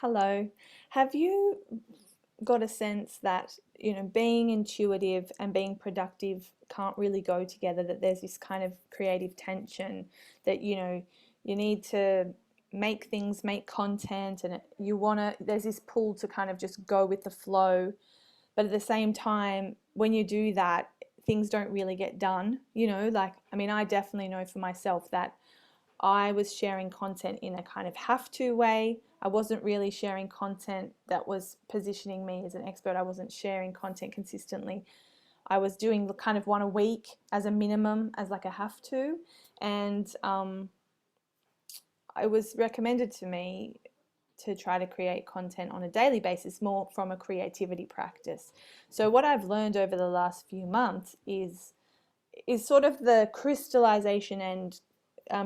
Hello. Have you got a sense that, being intuitive and being productive can't really go together, that there's this kind of creative tension that, you need to make things, make content, and there's this pull to kind of just go with the flow. But at the same time, when you do that, things don't really get done, I definitely know for myself that I was sharing content in a kind of have to way. I wasn't really sharing content that was positioning me as an expert. I wasn't sharing content consistently. I was doing kind of one a week as a minimum, as like a have to. And it was recommended to me to try to create content on a daily basis, more from a creativity practice. So what I've learned over the last few months is sort of the crystallization and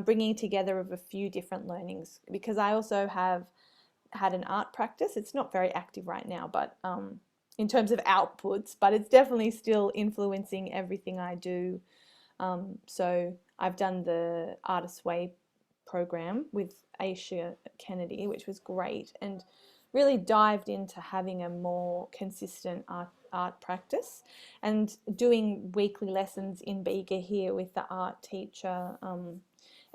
bringing together of a few different learnings, because I also have had an art practice. It's not very active right now, but in terms of outputs, but it's definitely still influencing everything I do. So I've done the Artist's Way program with Aisha Kennedy, which was great, and really dived into having a more consistent art practice and doing weekly lessons in Bega here with the art teacher.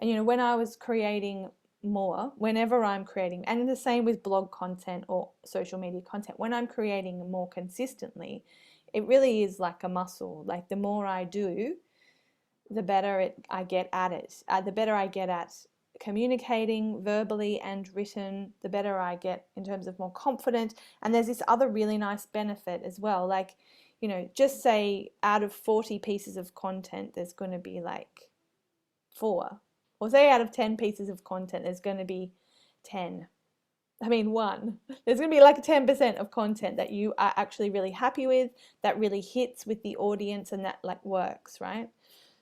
And when I was creating more, whenever I'm creating, and the same with blog content or social media content, when I'm creating more consistently, it really is like a muscle. Like the more I do, the better I get at it. The better I get at communicating verbally and written, the better I get in terms of more confident. And there's this other really nice benefit as well. Like, just say out of 40 pieces of content, there's going to be like 4. Or say out of 10 pieces of content, there's going to be 10. 1. There's going to be like 10% of content that you are actually really happy with, that really hits with the audience and that like works, right?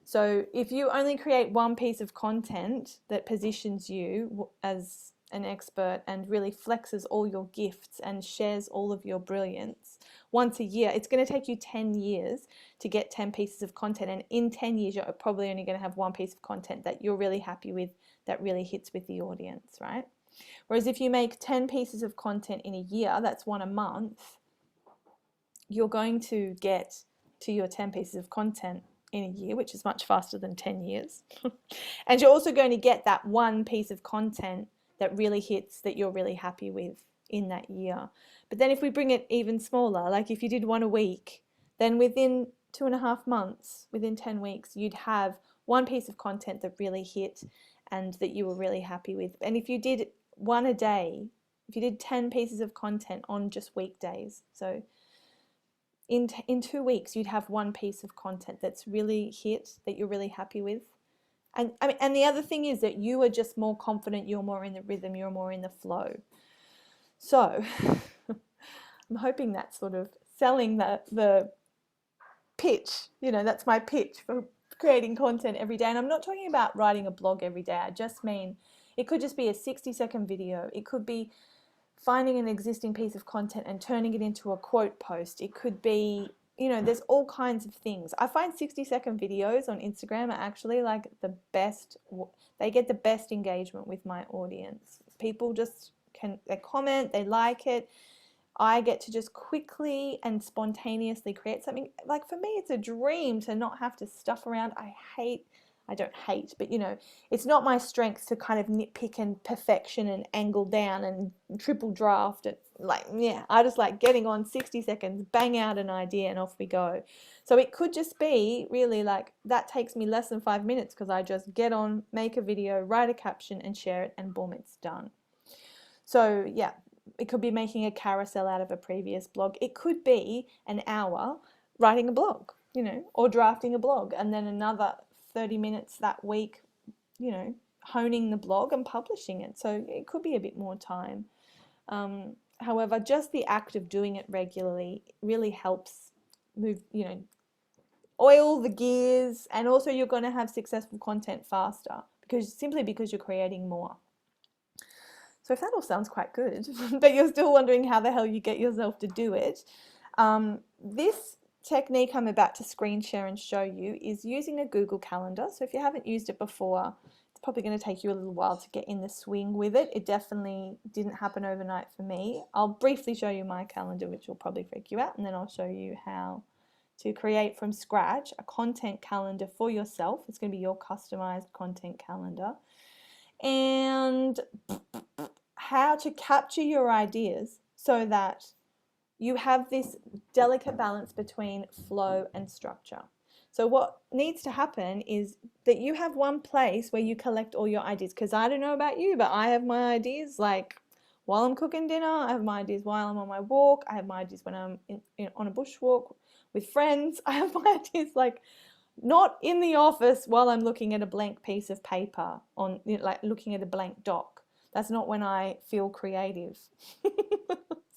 So if you only create one piece of content that positions you as an expert and really flexes all your gifts and shares all of your brilliance once a year, it's going to take you 10 years to get 10 pieces of content. And in 10 years, you're probably only going to have one piece of content that you're really happy with, that really hits with the audience, right? Whereas if you make 10 pieces of content in a year, that's one a month, you're going to get to your 10 pieces of content in a year, which is much faster than 10 years. And you're also going to get that one piece of content that really hits, that you're really happy with in that year. But then if we bring it even smaller, like if you did one a week, then within 2.5 months, within 10 weeks, you'd have one piece of content that really hit and that you were really happy with. And if you did one a day, if you did 10 pieces of content on just weekdays, so in 2 weeks, you'd have one piece of content that's really hit, that you're really happy with. And the other thing is that you are just more confident, you're more in the rhythm, you're more in the flow. So I'm hoping that's sort of selling the pitch. That's my pitch for creating content every day. And I'm not talking about writing a blog every day. I just mean it could just be a 60-second video. It could be finding an existing piece of content and turning it into a quote post. It could be, there's all kinds of things. I find 60-second videos on Instagram are actually like the best. They get the best engagement with my audience. People just they comment, they like it. I get to just quickly and spontaneously create something. Like for me, it's a dream to not have to stuff around. I don't hate, but it's not my strength to kind of nitpick and perfection and angle down and triple draft it. I just like getting on 60 seconds, bang out an idea and off we go. So it could just be really like that takes me less than 5 minutes because I just get on, make a video, write a caption and share it and boom, it's done. So yeah, it could be making a carousel out of a previous blog. It could be an hour writing a blog, or drafting a blog, and then another 30 minutes that week, honing the blog and publishing it. So it could be a bit more time. However, just the act of doing it regularly really helps move, oil the gears, and also you're going to have successful content faster because you're creating more. So if that all sounds quite good, but you're still wondering how the hell you get yourself to do it, this technique I'm about to screen share and show you is using a Google Calendar. So if you haven't used it before, probably going to take you a little while to get in the swing with it. It definitely didn't happen overnight for me. I'll briefly show you my calendar, which will probably freak you out, and then I'll show you how to create from scratch a content calendar for yourself. It's going to be your customized content calendar, and how to capture your ideas so that you have this delicate balance between flow and structure. So what needs to happen is that you have one place where you collect all your ideas, because I don't know about you, but I have my ideas like while I'm cooking dinner, I have my ideas while I'm on my walk, I have my ideas when I'm on a bushwalk with friends, I have my ideas like not in the office while I'm looking at a blank piece of paper, on like looking at a blank doc. That's not when I feel creative.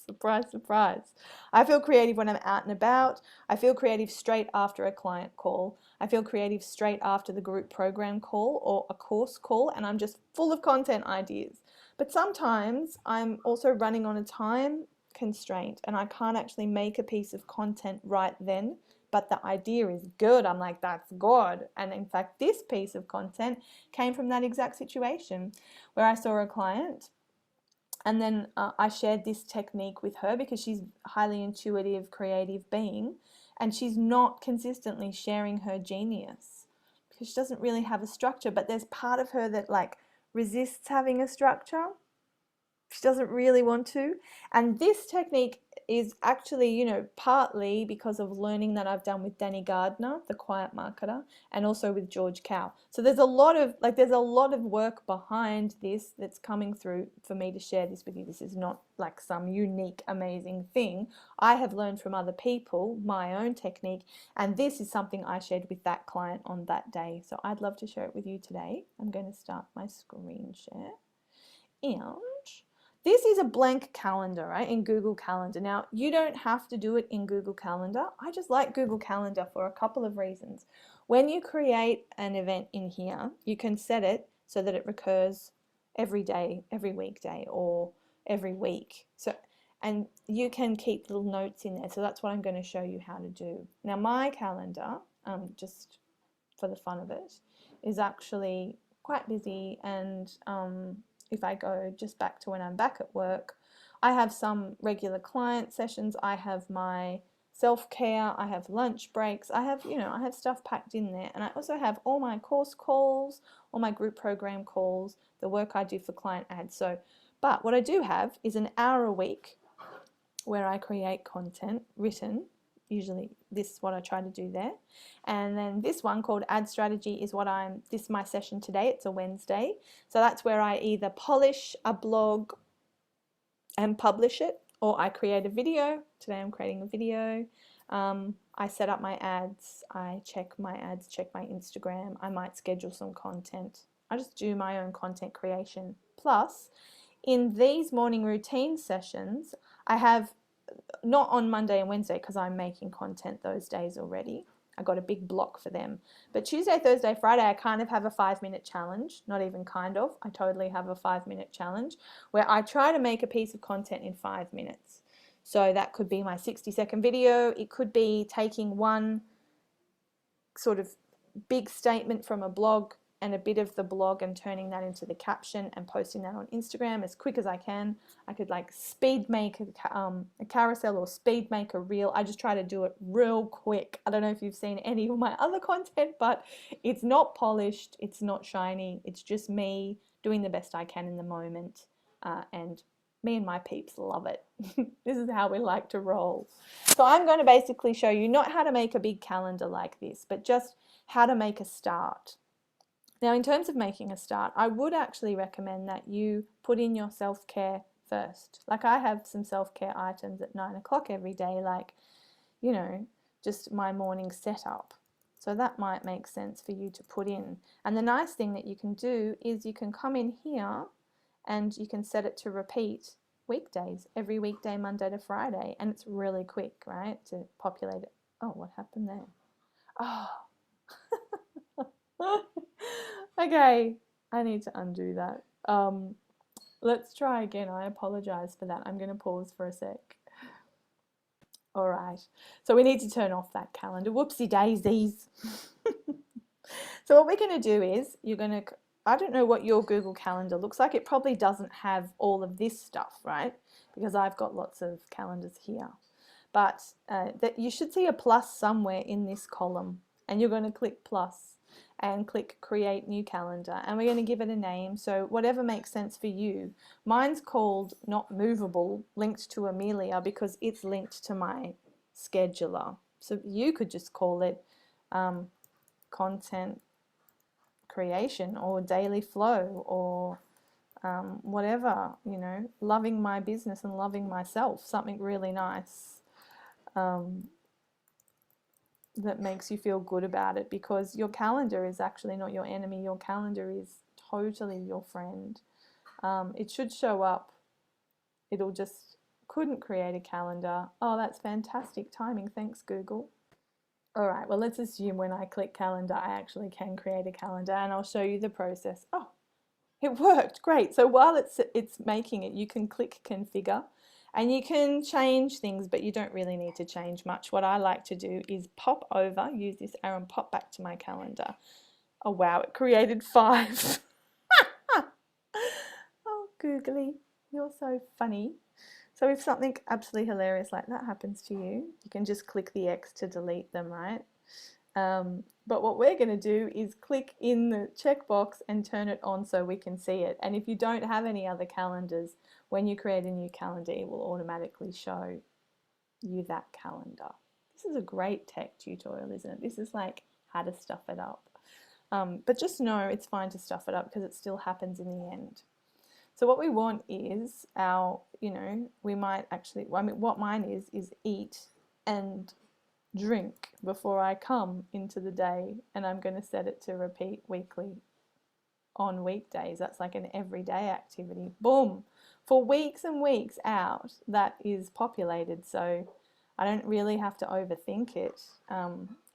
Surprise, surprise. I feel creative when I'm out and about. I feel creative straight after a client call. I feel creative straight after the group program call or a course call, and I'm just full of content ideas. But sometimes I'm also running on a time constraint and I can't actually make a piece of content right then, but the idea is good. I'm like, that's good. And in fact, this piece of content came from that exact situation where I saw a client, and then I shared this technique with her because she's a highly intuitive, creative being, and she's not consistently sharing her genius because she doesn't really have a structure, but there's part of her that like resists having a structure. She doesn't really want to. And this technique is actually, you know, partly because of learning that I've done with Danny Gardner, the quiet marketer, and also with George Cow. So there's a lot of work behind this that's coming through for me to share this with you. This is not like some unique, amazing thing. I have learned from other people my own technique, and this is something I shared with that client on that day. So I'd love to share it with you today. I'm going to start my screen share. And this is a blank calendar, right, in Google Calendar. Now, you don't have to do it in Google Calendar. I just like Google Calendar for a couple of reasons. When you create an event in here, you can set it so that it recurs every day, every weekday, or every week. So, and you can keep little notes in there. So that's what I'm going to show you how to do. Now, my calendar, just for the fun of it, is actually quite busy, and if I go just back to when I'm back at work, I have some regular client sessions, I have my self-care, I have lunch breaks, I have, you know, I have stuff packed in there, and I also have all my course calls, all my group program calls, the work I do for client ads. So, but what I do have is an hour a week where I create content written. Usually this is what I try to do there. And then this one called Ad Strategy is this is my session today. It's a Wednesday. So that's where I either polish a blog and publish it, or I create a video. Today I'm creating a video. I set up my ads. I check my ads, check my Instagram. I might schedule some content. I just do my own content creation. Plus, in these morning routine sessions, I have, not on Monday and Wednesday because I'm making content those days already. I got a big block for them. But Tuesday, Thursday, Friday, I kind of have a 5-minute challenge. Not even kind of. I totally have a 5-minute challenge where I try to make a piece of content in 5 minutes. So that could be my 60-second video. It could be taking one sort of big statement from a blog and a bit of the blog and turning that into the caption and posting that on Instagram as quick as I can. I could like speed make a carousel or speed make a reel. I just try to do it real quick. I don't know if you've seen any of my other content, but it's not polished, it's not shiny, it's just me doing the best I can in the moment, and me and my peeps love it. This is how we like to roll. So I'm going to basically show you not how to make a big calendar like this, but just how to make a start. Now, in terms of making a start, I would actually recommend that you put in your self-care first. Like I have some self-care items at 9 o'clock every day, like, you know, just my morning setup. So that might make sense for you to put in. And the nice thing that you can do is you can come in here and you can set it to repeat weekdays, every weekday, Monday to Friday. And it's really quick, right, to populate it. Oh, what happened there? Oh. Okay, I need to undo that. Let's try again. I apologize for that. I'm going to pause for a sec. All right, so we need to turn off that calendar. Whoopsie daisies. So what we're going to do is you're going to I don't know what your Google Calendar looks like. It probably doesn't have all of this stuff, right? Because I've got lots of calendars here. But that you should see a plus somewhere in this column, and you're going to click plus and click create new calendar, and we're going to give it a name, so whatever makes sense for you. Mine's called not movable, linked to Amelia, because it's linked to my scheduler. So you could just call it content creation or daily flow or whatever, you know, loving my business and loving myself, something really nice that makes you feel good about it, because your calendar is actually not your enemy. Your calendar is totally your friend. It should show up. It'll just couldn't create a calendar. Oh, that's fantastic timing. Thanks, Google. All right, well, let's assume when I click calendar, I actually can create a calendar, and I'll show you the process. Oh, it worked, great. So while it's making it, you can click configure and you can change things, but you don't really need to change much. What I like to do is pop over, use this arrow and pop back to my calendar. Oh wow, it created 5. Oh, googly, you're so funny. So if something absolutely hilarious like that happens to you, you can just click the X to delete them, right? But what we're going to do is click in the checkbox and turn it on so we can see it. And if you don't have any other calendars, when you create a new calendar, it will automatically show you that calendar. This is a great tech tutorial, isn't it? This is like how to stuff it up. But just know it's fine to stuff it up because it still happens in the end. So what we want is our, you know, we might actually, I mean, what mine is eat and drink before I come into the day, and I'm going to set it to repeat weekly on weekdays. That's like an everyday activity. Boom! For weeks and weeks out, that is populated, so I don't really have to overthink it.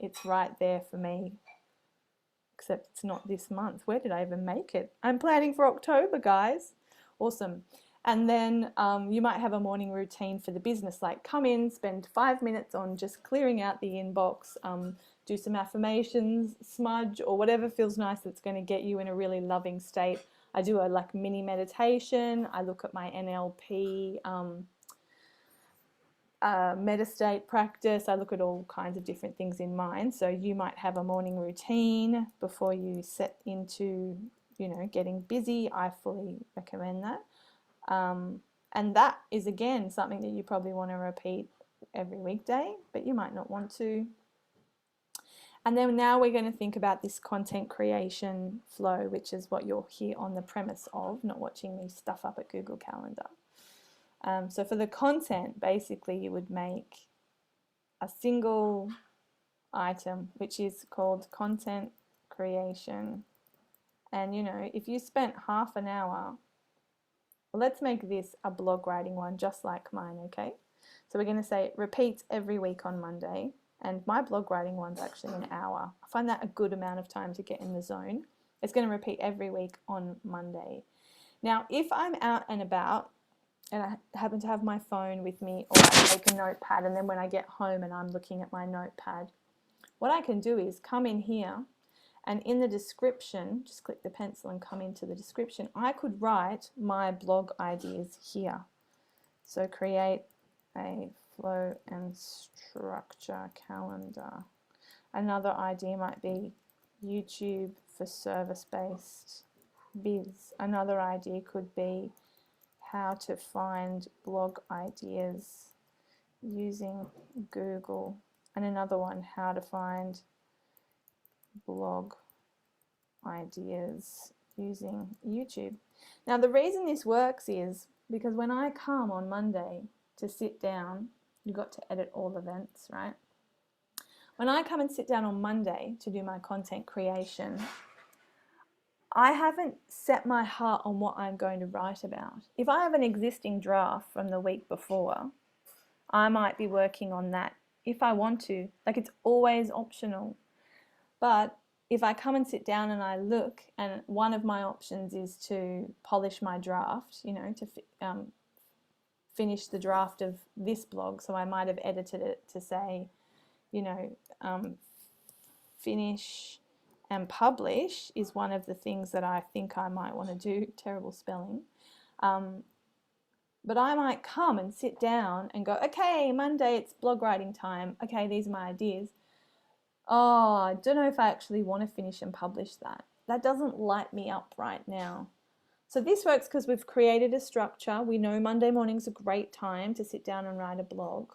It's right there for me, except it's not this month. Where did I even make it? I'm planning for October, guys. Awesome. And then you might have a morning routine for the business, like come in, spend 5 minutes on just clearing out the inbox, do some affirmations, smudge, or whatever feels nice that's going to get you in a really loving state. I do a like mini meditation. I look at my NLP metastate practice. I look at all kinds of different things in mine. So you might have a morning routine before you set into, you know, getting busy. I fully recommend that. And that is again something that you probably want to repeat every weekday, but you might not want to. And then now we're going to think about this content creation flow, which is what you're here on the premise of, not watching me stuff up at Google Calendar. So for the content, basically you would make a single item, which is called content creation. And you know, if you spent half an hour, let's make this a blog writing one just like mine, okay? So we're going to say it repeats every week on Monday, and my blog writing one's actually an hour. I find that a good amount of time to get in the zone. It's going to repeat every week on Monday. Now, if I'm out and about and I happen to have my phone with me, or I take a notepad, and then when I get home and I'm looking at my notepad, what I can do is come in here, and in the description, just click the pencil and come into the description. I could write my blog ideas here. So create a flow and structure calendar. Another idea might be YouTube for service-based biz. Another idea could be how to find blog ideas using Google. And another one, how to find blog ideas using YouTube. Now the reason this works is because when I come on Monday to sit down, you've got to edit all events, right? When I come and sit down on Monday to do my content creation, I haven't set my heart on what I'm going to write about. If I have an existing draft from the week before, I might be working on that if I want to. Like, it's always optional. But if I come and sit down and I look, and one of my options is to polish my draft, you know, to finish the draft of this blog. So I might have edited it to say, you know, finish and publish is one of the things that I think I might want to do. Terrible spelling. But I might come and sit down and go, okay, Monday it's blog writing time. Okay, these are my ideas. Oh, I don't know if I actually want to finish and publish that. That doesn't light me up right now. So this works because we've created a structure. We know Monday morning's a great time to sit down and write a blog,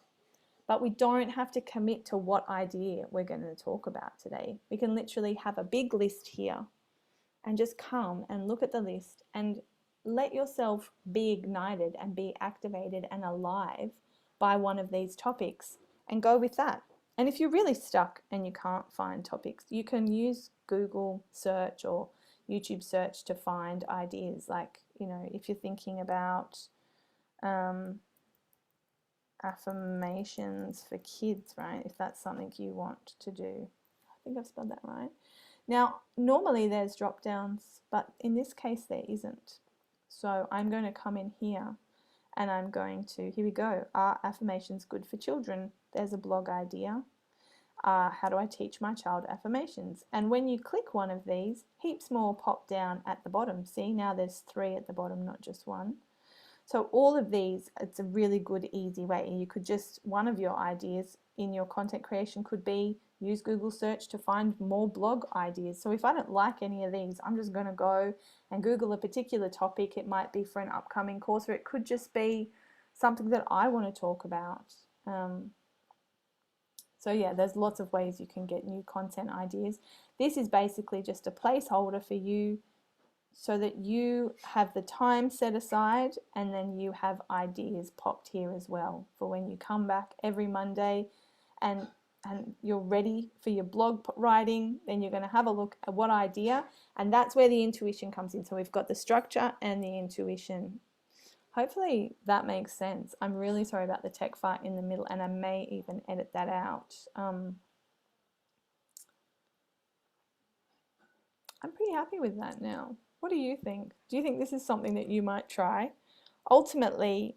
but we don't have to commit to what idea we're going to talk about today. We can literally have a big list here and just come and look at the list and let yourself be ignited and be activated and alive by one of these topics and go with that. And if you're really stuck and you can't find topics, you can use Google search or YouTube search to find ideas. Like, you know, if you're thinking about affirmations for kids, right? If that's something you want to do. I think I've spelled that right. Now, normally there's drop downs, but in this case there isn't. So I'm going to come in here and I'm going to, here we go, are affirmations good for children? There's a blog idea. How do I teach my child affirmations? And when you click one of these, heaps more pop down at the bottom. See, now there's 3 at the bottom, not just 1. So all of these, it's a really good, easy way. You could just, one of your ideas in your content creation could be use Google search to find more blog ideas. So if I don't like any of these, I'm just going to go and Google a particular topic. It might be for an upcoming course, or it could just be something that I want to talk about. So yeah, there's lots of ways you can get new content ideas. This is basically just a placeholder for you so that you have the time set aside and then you have ideas popped here as well for when you come back every Monday and you're ready for your blog writing. Then you're going to have a look at what idea, and that's where the intuition comes in. So we've got the structure and the intuition. Hopefully that makes sense. I'm really sorry about the tech fart in the middle, and I may even edit that out. I'm pretty happy with that now. What do you think? Do you think this is something that you might try? Ultimately,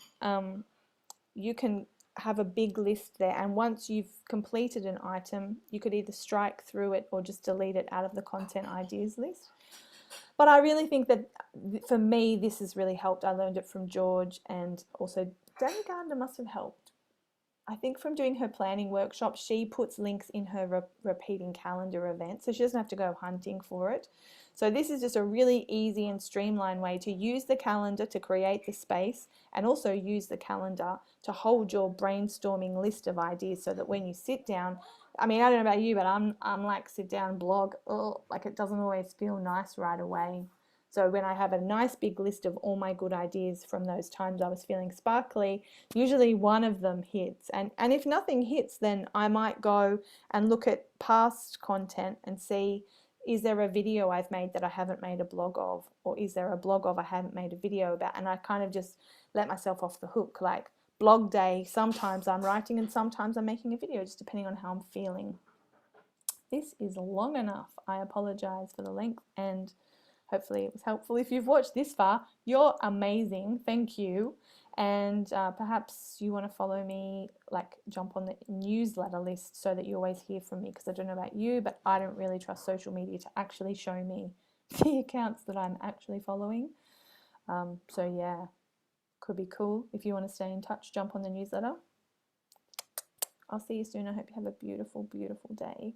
you can have a big list there, and once you've completed an item, you could either strike through it or just delete it out of the content ideas list. But I really think that for me, this has really helped. I learned it from George, and also Danny Gardner must have helped. I think from doing her planning workshop, she puts links in her repeating calendar events, so she doesn't have to go hunting for it. So this is just a really easy and streamlined way to use the calendar to create the space, and also use the calendar to hold your brainstorming list of ideas, so that when you sit down, I mean, I don't know about you, but I'm like sit down blog, like it doesn't always feel nice right away. So when I have a nice big list of all my good ideas from those times I was feeling sparkly, usually one of them hits. And if nothing hits, then I might go and look at past content and see, is there a video I've made that I haven't made a blog of? Or is there a blog of I haven't made a video about? And I kind of just let myself off the hook. Like blog day, sometimes I'm writing and sometimes I'm making a video, just depending on how I'm feeling. This is long enough. I apologize for the length, and hopefully it was helpful. If you've watched this far, you're amazing. Thank you. And perhaps you want to follow me, like jump on the newsletter list so that you always hear from me, because I don't know about you, but I don't really trust social media to actually show me the accounts that I'm actually following. So yeah, could be cool. If you want to stay in touch, jump on the newsletter. I'll see you soon. I hope you have a beautiful, beautiful day.